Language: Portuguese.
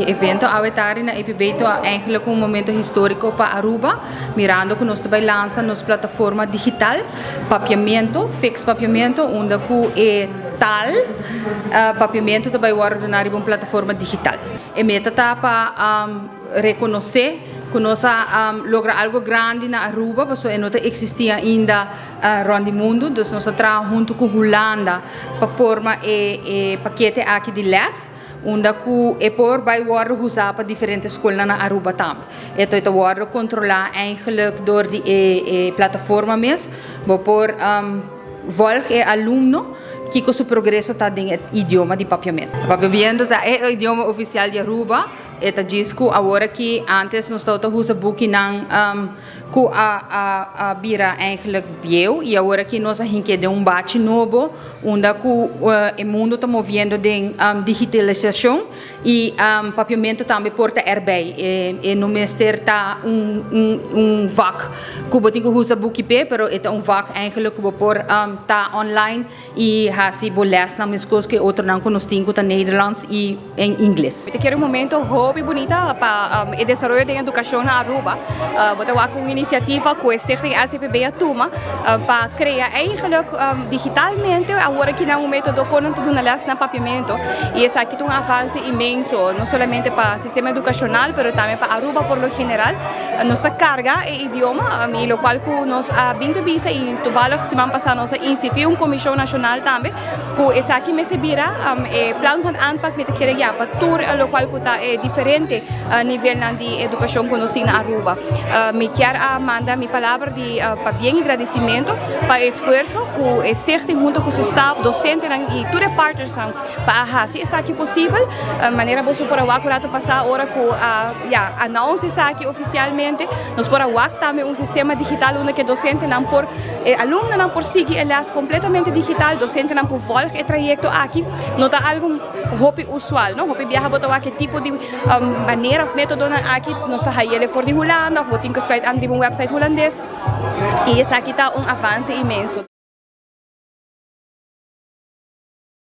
evento aumentare na EPB eigenlijk um momento histórico para Aruba, mirando que nós também lança nos plataforma digital, papiamento, fix papiamento, onde é tal papiamento também ordenar uma plataforma digital. E meta tá para reconhecer que nós logra algo grande na Aruba, porque não existia ainda rond mundo, então nós trabalhamos junto com Holanda para formar paquete aqui de les, onde é por bij worden usado para diferentes escolas na Aruba também. Então é worden controlar eigenlijk door die plataforma mesmo, por volg aluno que o seu progresso está em idioma de papiamento. O papiamento é o idioma oficial de Aruba. Eta diz que agora que antes nós estávamos usando book que a bira eigenlijk bieu e agora que nós de bate novo onde o mundo está movendo de digitalização e papiamento também porta erbij e no meester tá vak que você tem que usar book pe pero é vak eigenlijk que por tá online e hasi boles na mescos que outro não conhecem que Nederlands e em inglês. Eu quero momento hobby bonita para o desenvolvimento da educação na Aruba. Botamos com iniciativa com a Stichting ACPB Atuma para criar eigenlijk digitalmente agora que não método com tudo na papiamento e esse aqui é um avanço imenso não somente para o sistema educacional, mas também para Aruba por lo general. Nossa carga é idioma e o qual nós bem bisa e tovallig semana passada nós instituímos uma comissão nacional também que esse aqui me se vira plano de aanpak met de ja para tour o qual está diferente nível de educação que nós temos na Aruba. Me quero mandar minha palavra de bem agradecimento para o esforço que o Stichting junto com o staff, docente e todos os partners para fazer isso aqui possível. Maneira você por agora passar agora com anúncio isso aqui oficialmente. Nós por agora também sistema digital onde que docente não por aluno não por seguir elas completamente digital, docente não por voltar o trajeto aqui. Não está algo hobby usual, não? Hobby viaja botar que tipo de maneira of método aqui nós está aí for de Holanda, of botem que spread aan die website holandês. E esse aqui está avanço imenso.